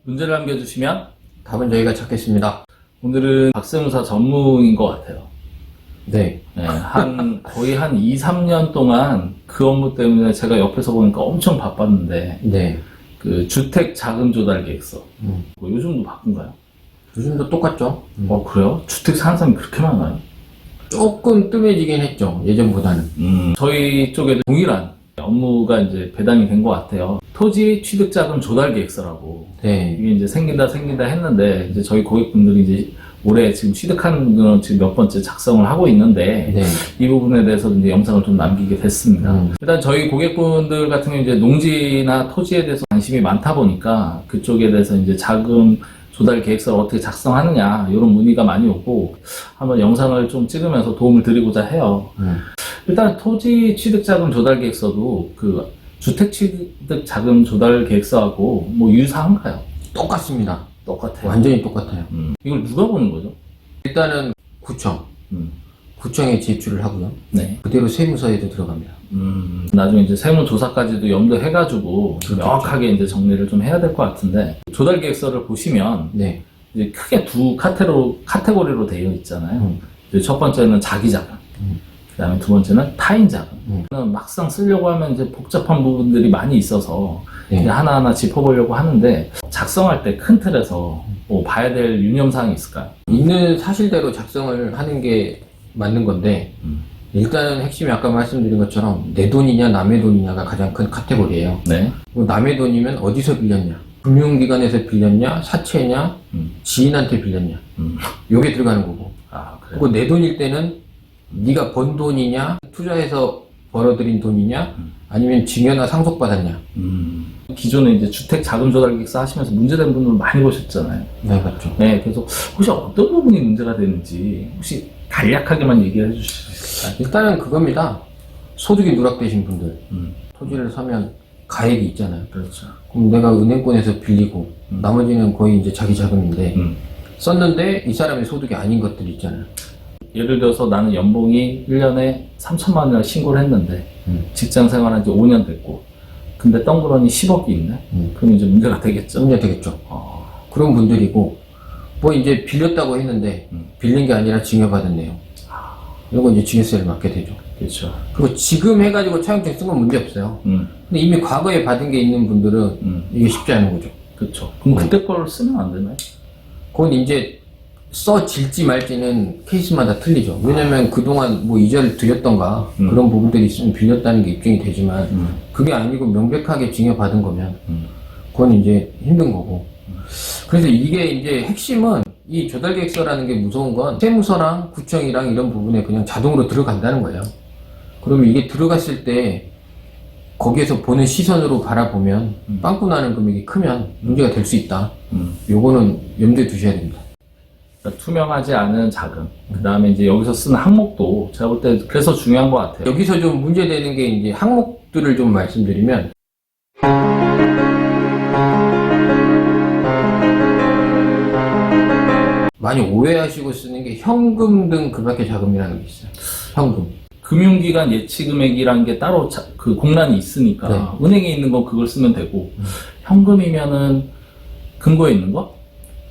문제를 남겨주시면 답은 저희가 찾겠습니다. 오늘은 박세무사 전무인 것 같아요. 네. 네, 거의 한 2, 3년 동안 그 업무 때문에 제가 옆에서 보니까 엄청 바빴는데, 네. 그 주택 자금 조달 계획서. 뭐 요즘도 바쁜가요? 요즘도 똑같죠. 그래요? 주택 사는 사람이 그렇게 많아요? 조금 뜸해지긴 했죠. 예전보다는. 저희 쪽에도 동일한 업무가 이제 배당이 된 것 같아요. 토지 취득 자금 조달 계획서라고. 네. 이게 이제 생긴다 했는데, 이제 저희 고객분들이 이제 올해 지금 취득하는 건 지금 몇 번째 작성을 하고 있는데, 네. 이 부분에 대해서 이제 영상을 좀 남기게 됐습니다. 일단 저희 고객분들 같은 경우 이제 농지나 토지에 대해서 관심이 많다 보니까 그쪽에 대해서 이제 자금 조달 계획서를 어떻게 작성하느냐, 이런 문의가 많이 오고, 한번 영상을 좀 찍으면서 도움을 드리고자 해요. 일단 토지 취득 자금 조달 계획서도 그 주택 취득 자금 조달 계획서하고 뭐 유사한가요? 똑같습니다. 똑같아요. 완전히 똑같아요. 이걸 누가 보는 거죠? 일단은 구청. 구청에 제출을 하고요. 네. 그대로 세무서에도 들어갑니다. 나중에 이제 세무조사까지도 염두해가지고 명확하게 이제 정리를 좀 해야 될 것 같은데, 조달 계획서를 보시면 네. 이제 크게 두 카테고리로 되어 있잖아요. 이제 첫 번째는 자기 자금, 그 다음에 두 번째는 타인 자금. 막상 쓰려고 하면 이제 복잡한 부분들이 많이 있어서 네. 이제 하나하나 짚어보려고 하는데, 작성할 때 큰 틀에서 뭐 봐야 될 유념사항이 있을까요? 있는 사실대로 작성을 하는 게 맞는 건데, 일단은 핵심이 아까 말씀드린 것처럼 내 돈이냐 남의 돈이냐가 가장 큰 카테고리예요. 네. 뭐 남의 돈이면 어디서 빌렸냐, 금융기관에서 빌렸냐, 사채냐, 지인한테 빌렸냐, 요게 들어가는 거고. 아, 그래요? 그리고 내 돈일 때는 네가 번 돈이냐, 투자해서 벌어들인 돈이냐, 아니면 증여나 상속받았냐. 기존에 이제 주택 자금 조달 계획서 하시면서 문제된 분들 많이 보셨잖아요. 네, 맞죠. 네, 그래서 혹시 어떤 부분이 문제가 되는지 혹시 간략하게만 얘기해 주실 수 있을까요? 일단은 그겁니다. 소득이 누락되신 분들, 토지를 사면 가액이 있잖아요. 그렇죠. 그럼 내가 은행권에서 빌리고, 나머지는 거의 이제 자기 자금인데, 썼는데 이 사람의 소득이 아닌 것들이 있잖아요. 예를 들어서 나는 연봉이 1년에 3천만 원을 신고를 했는데, 직장 생활한 지 5년 됐고, 근데 덩그러니 10억이 있네? 그럼 이제 문제가 되겠죠. 문제 되겠죠. 그런 분들이고, 뭐 이제 빌렸다고 했는데, 빌린 게 아니라 증여받은 내용. 이런 건 이제 증여세를 맞게 되죠. 그렇죠. 그리고 지금 해가지고 차용증 쓴 건 문제 없어요. 근데 이미 과거에 받은 게 있는 분들은 이게 쉽지 않은 거죠. 그렇죠. 그럼 그때 걸 쓰면 안 되나요? 그건 이제 써질지 말지는 케이스마다 틀리죠. 왜냐면 그동안 뭐 이자를 드렸던가 그런 부분들이 있으면 빌렸다는 게 입증이 되지만 그게 아니고 명백하게 증여받은 거면 그건 이제 힘든 거고. 그래서 이게 이제 핵심은 이 조달계획서라는 게 무서운 건 세무서랑 구청이랑 이런 부분에 그냥 자동으로 들어간다는 거예요. 그러면 이게 들어갔을 때 거기에서 보는 시선으로 바라보면 빵꾸 나는 금액이 크면 문제가 될 수 있다. 요거는 염두에 두셔야 됩니다. 그러니까 투명하지 않은 자금, 그 다음에 이제 여기서 쓰는 항목도 제가 볼 때 그래서 중요한 것 같아요. 여기서 좀 문제되는 게 이제 항목들을 좀 말씀드리면, 많이 오해하시고 쓰는 게 현금 등 그밖에 자금이라는 게 있어요. 현금. 금융기관 예치 금액이라는 게 따로 그 공란이 있으니까 네. 은행에 있는 거 그걸 쓰면 되고, 현금이면은 금고에 있는 거?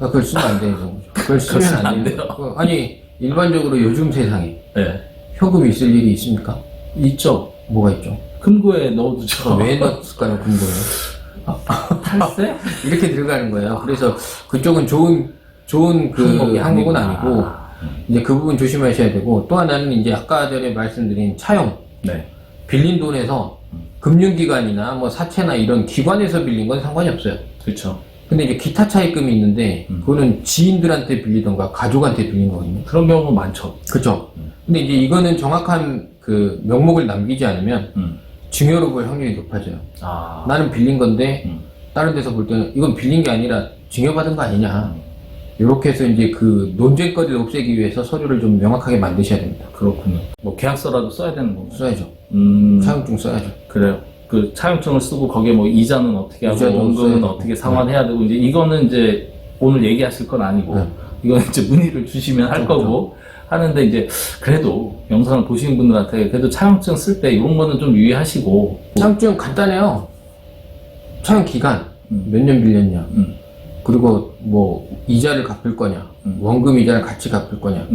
그걸 쓰면 안 되는 거죠. 그걸 쓰면 안 돼요. 아니, 일반적으로 요즘 세상에 네. 현금이 있을 일이 있습니까? 있죠. 뭐가 있죠? 금고에 넣어두죠. 왜 넣었을까요, 금고에? 탈세? 이렇게 들어가는 거예요. 그래서 그쪽은 좋은 그 항목은 아니고, 이제 그 부분 조심하셔야 되고, 또 하나는 이제 아까 전에 말씀드린 차용. 네. 빌린 돈에서 금융기관이나 뭐 사채나 이런 기관에서 빌린 건 상관이 없어요. 그렇죠. 근데 이제 기타 차입금이 있는데, 그거는 지인들한테 빌리던가 가족한테 빌린 거거든요. 그런 경우 많죠. 그쵸? 근데 이제 이거는 정확한 그 명목을 남기지 않으면, 증여로 볼 확률이 높아져요. 나는 빌린 건데, 다른 데서 볼 때는 이건 빌린 게 아니라 증여받은 거 아니냐. 이렇게 해서 이제 그 논쟁거리를 없애기 위해서 서류를 좀 명확하게 만드셔야 됩니다. 그렇군요. 뭐 계약서라도 써야 되는 건가요? 써야죠. 차용증 써야죠. 그래요. 그 차용증을 쓰고 거기에 뭐 이자는 어떻게 하고 원금은 어떻게 상환해야 되고, 이제 이거는 이제 오늘 얘기하실 건 아니고, 이건 이제 문의를 주시면 할 거고 하는데, 이제 그래도 영상을 보시는 분들한테 그래도 차용증 쓸 때 이런 거는 좀 유의하시고. 차용증 간단해요. 차용 기간 몇 년 빌렸냐, 그리고 뭐 이자를 갚을 거냐, 원금 이자를 같이 갚을 거냐,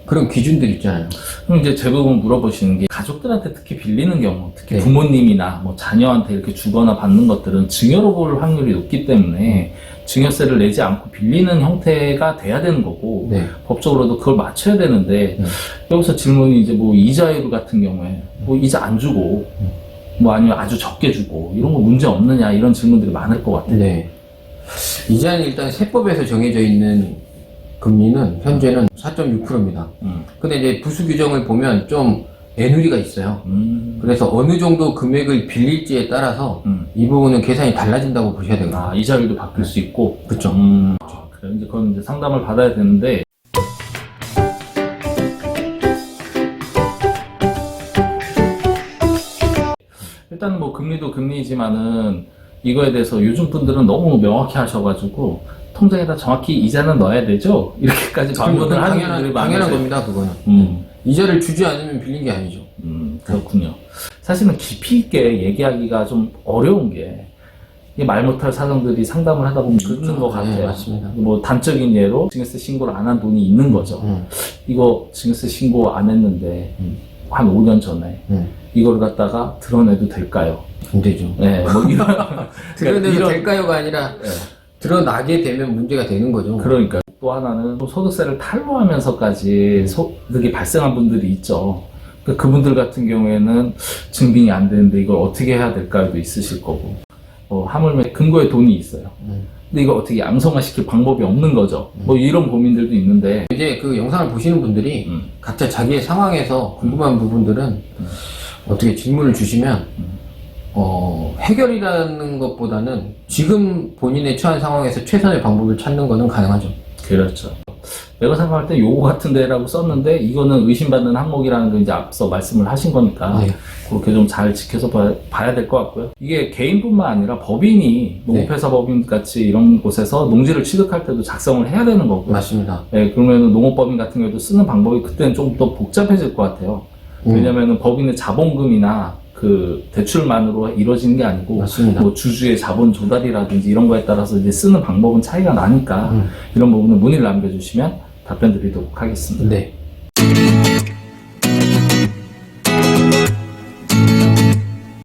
그런 기준들 있잖아요. 그럼 이제 대부분 물어보시는 게 가족들한테 특히 빌리는 경우, 특히 네. 부모님이나 뭐 자녀한테 이렇게 주거나 받는 것들은 증여로 볼 확률이 높기 때문에 증여세를 내지 않고 빌리는 형태가 돼야 되는 거고 네. 법적으로도 그걸 맞춰야 되는데 여기서 질문이 이제 뭐 이자율 같은 경우에 뭐 이자 안 주고 뭐 아니면 아주 적게 주고 이런 거 문제 없느냐 이런 질문들이 많을 것 같아요. 네. 이자는 일단 세법에서 정해져 있는 금리는 현재는 4.6%입니다. 근데 이제 부수 규정을 보면 좀 애누리가 있어요. 그래서 어느 정도 금액을 빌릴지에 따라서 이 부분은 계산이 달라진다고 보셔야 되거든요. 아, 이자율도 바뀔 수 있고. 그렇죠. 그래 이제 그건 이제 상담을 받아야 되는데. 일단 뭐 금리도 금리지만은 이거에 대해서 요즘 분들은 너무 명확히 하셔가지고 통장에다 정확히 이자는 넣어야 되죠? 이렇게까지 반문을 하는 분들이 당연한 많아요. 겁니다, 그거는. 이자를 주지 않으면 빌린 게 아니죠. 그렇군요. 사실은 깊이 있게 얘기하기가 좀 어려운 게, 이게 말 못할 사정들이 상담을 하다 보면 있는 것 같아요. 네, 맞습니다. 뭐 단적인 예로 증여세 신고를 안 한 돈이 있는 거죠. 이거 증여세 신고 안 했는데 한 5년 전에 이걸 갖다가 드러내도 될까요? 안 되죠. 네, 뭐 이런 드러내도 이런- 될까요가 아니라 네. 드러나게 되면 문제가 되는 거죠. 그러니까 또 하나는 또 소득세를 탈루하면서까지 소득이 발생한 분들이 있죠. 그러니까 그분들 같은 경우에는 증빙이 안 되는데 이걸 어떻게 해야 될까도 있으실 거고, 하물며 금고에 돈이 있어요. 근데 이걸 어떻게 양성화시킬 방법이 없는 거죠. 뭐 이런 고민들도 있는데. 이제 그 영상을 보시는 분들이 각자 자기의 상황에서 궁금한 부분들은 어떻게 질문을 주시면 해결이라는 것보다는 지금 본인의 처한 상황에서 최선의 방법을 찾는 거는 가능하죠. 그렇죠. 내가 생각할 때 요거 같은 데라고 썼는데 이거는 의심받는 항목이라는 거 이제 앞서 말씀을 하신 거니까 네. 그렇게 좀 잘 지켜서 봐야 될 것 같고요. 이게 개인뿐만 아니라 법인이 농업회사 법인 같이 이런 곳에서 농지를 취득할 때도 작성을 해야 되는 거고요. 맞습니다. 네, 그러면 농업법인 같은 경우도 쓰는 방법이 그때는 좀 더 복잡해질 것 같아요. 왜냐면은 법인의 자본금이나 그 대출만으로 이루어지는 게 아니고 맞습니다. 뭐 주주의 자본 조달이라든지 이런 거에 따라서 이제 쓰는 방법은 차이가 나니까 이런 부분은 문의를 남겨주시면 답변 드리도록 하겠습니다. 네.